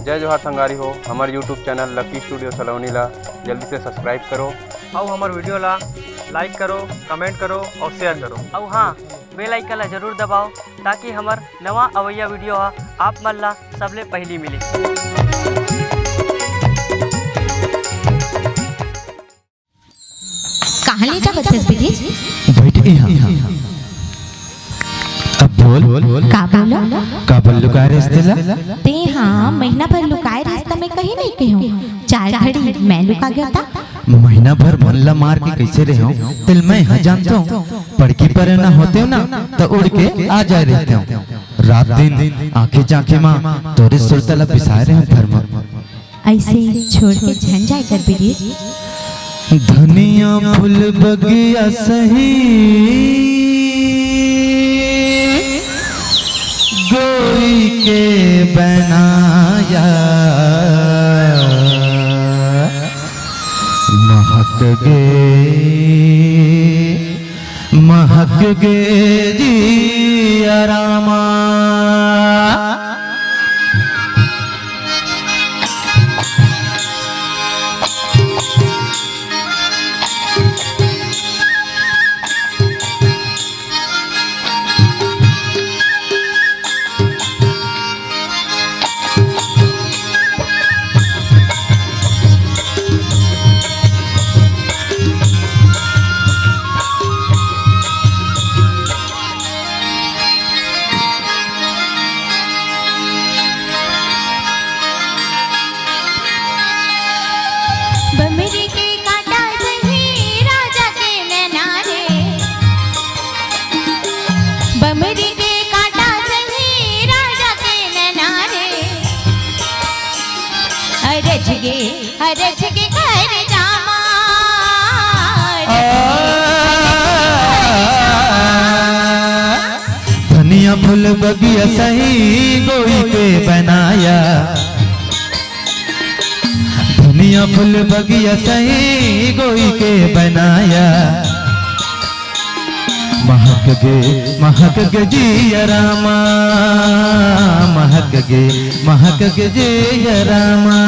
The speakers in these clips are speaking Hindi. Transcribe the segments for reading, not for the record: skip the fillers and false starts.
जय जोहार संगारी हो। हमारे यूट्यूब चैनल लकी स्टूडियो सलोनी ला जल्दी से सब्सक्राइब करो और हमारे वीडियो ला लाइक करो, कमेंट करो और शेयर करो। और हाँ, बेल आइकन ला जरूर दबाओ ताकि हमार नवा अवैया वीडियो आप मन ला सबले पहली मिले। कहाँ ले जावत हस ब्रिजेश? बैठ यहाँ। अब बोल का बोलो? का बोल लुकाए रिश्तेला? ते हाँ महीना भर लुकाए रास्ता में कहीं नहीं के हूँ। 4 घड़ी मैं लुका गया था। महीना भर मल्ला मार के कैसे रहे हूँ तिल मैं यहाँ जानता हूँ। पड़की पर ना होते हो ना तो उड़ के आ जाए रहते हूँ। रात दिन आंखें जाके माँ तोरे सुरतला पिसाए रहे हैं भर में। ऐसे छोड़ के झन जाए कर ब्रिजेश। धनिया फूल बगिया सही गोई के बनाया महक गे जी रामा। रज के घर जामा धनिया फूल बगिया सही गोई के बनाया। धनिया फूल बगिया सही गोई के बनाया। महक गे जी रामा महक गे जी रामा।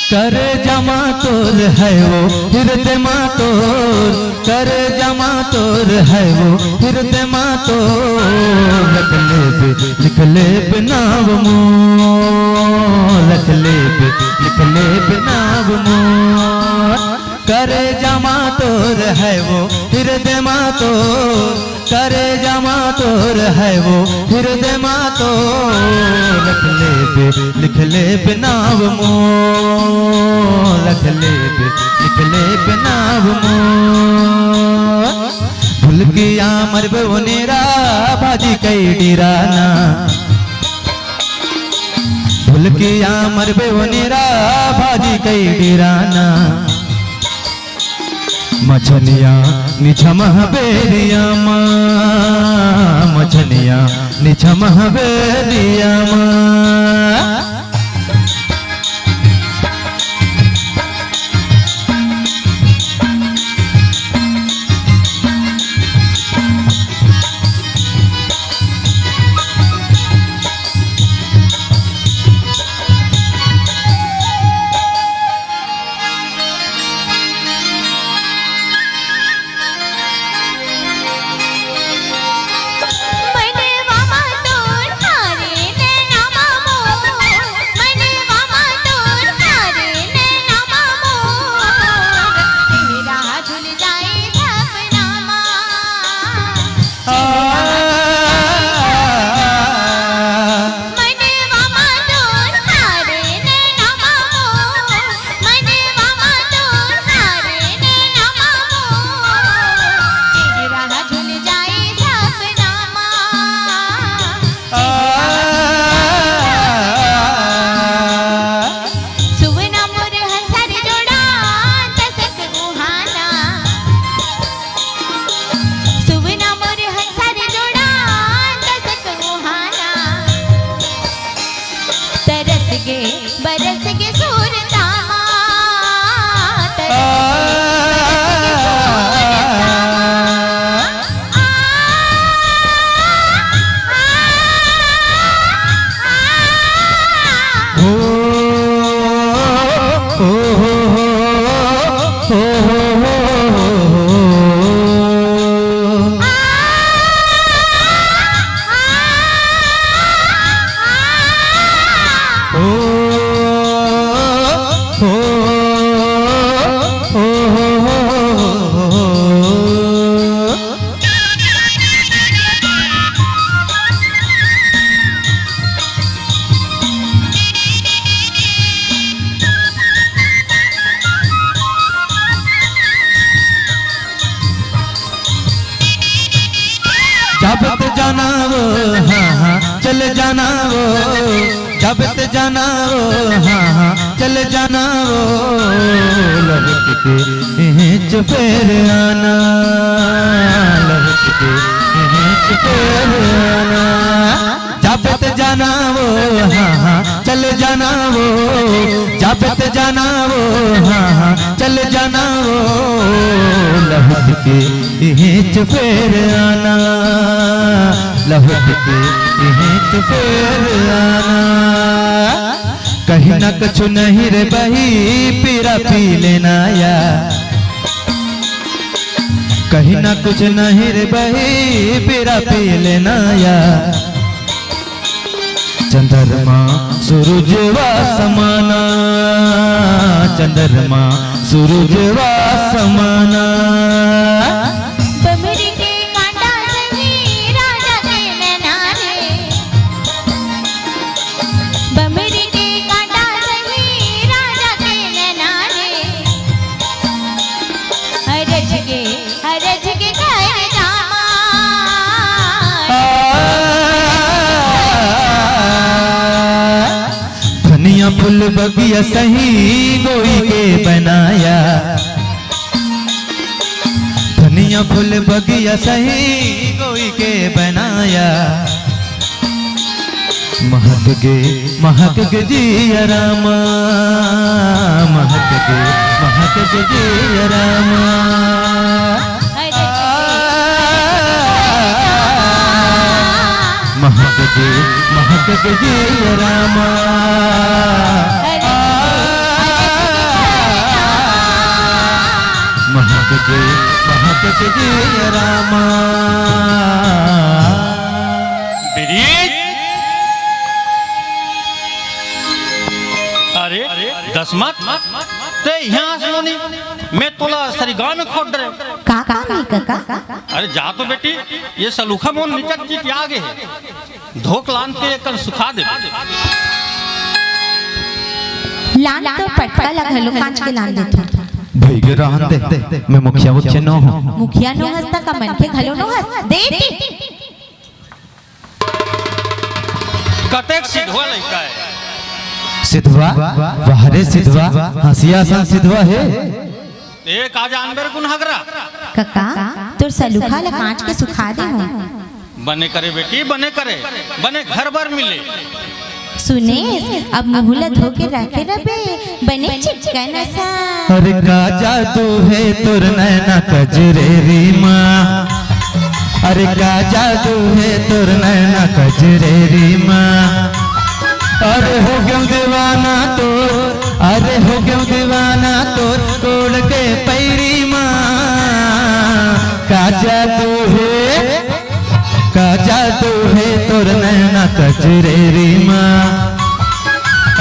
कर जमा तोर है वो हृदय मा तोर। कर जमा तोर है वो हृदय मा तोर। लिख ले नाव मो लिख ले नाव मो। कर जमा तोर है वो हृदय मा तोर। कर जमा तोर है वो हृदय मा तोर। लिख ले नाव मो लिख ले नाव मो। भूल गया मरबे वो नेरा भाजी कई डीराना। भूल गया मरबे वो नेरा भाजी कई डीराना। मछलिया निछमह बेरिया माँ मछलिया निछमह बेरिया माँ। मनवा मा तोर हारे नैना मा मोर। हो जबत जाना वो हाँ हाँ चल जाना वो जबत जाना वो हाँ हाँ चल जाना वो लहट के चुपेर आना लहट के चुपेर आना जबत जाना वो हाँ हाँ चल जाना वो जबत जाना वो हाँ हाँ चल जाना वो लहट के चुपेर आना लहट के चुपेर आना कहीं ना कछु नहीं रे बही पीरा पी लेना या कहीं ना कुछ नहीं रे बही पीरा पी लेना या चंद्रमा सूरजवा समाना चंद्रमा सूरजवा समाना बमरी के कांटा सही राजा के नैना रे बमरी के कांटा सही राजा के नैना रे हरज के घर जामा धनिया फूल बगिया सही गोई के बनाया धनिया फूल बगिया सही गोई के बनाया महक गे जिया रामा महक गे जिया रामा महक गे जिया रामा महक गे जिया रामा अरे दसमत ते यहाँ सुनी मैं तोला सरिगा में खोट रहे काका नहीं काका अरे जा तो बेटी ये सलूखा मोन निचक जीत आगे है धोक लान के कल सुखा दे लान तो पटका लगलो कांच के लान देतो भईगे रहन दे मैं मुखिया न हो मुखिया नो हस्ता का मन के घलो नो हस देती कटेक सिधवा लड़का है सिद्धवा वाहरे सिद्धवा हंसिया सा सिद्धवा है एक आज अनबर गुन हगरा काका तोर सलूखा ला कांच के सुखा दे हो बने करे बेटी बने करे बने घर भर मिले सुने अब मुहला धो के रखे रबे बने चिटकन सा अरे का जादू है तोर नैना कजरेरी माँ अरे का जादू है तोर नैना कजरेरी माँ अरे हो गया दीवाना तोर अरे हो गया दीवाना तोर तोड़ के पैरी माँ का जादू है तोर नैना कजरेरी माँ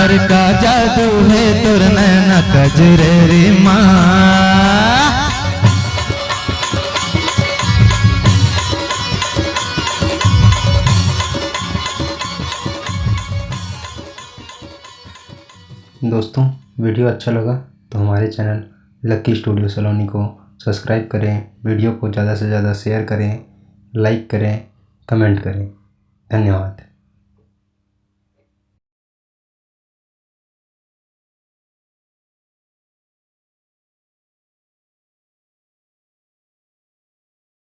अरे का जादू है तोर नैना कजरेरी माँ दोस्तों वीडियो अच्छा लगा तो हमारे चैनल लकी स्टूडियो सलोनी को सब्सक्राइब करें, वीडियो को ज़्यादा से ज़्यादा शेयर करें, लाइक करें, कमेंट करें। धन्यवाद।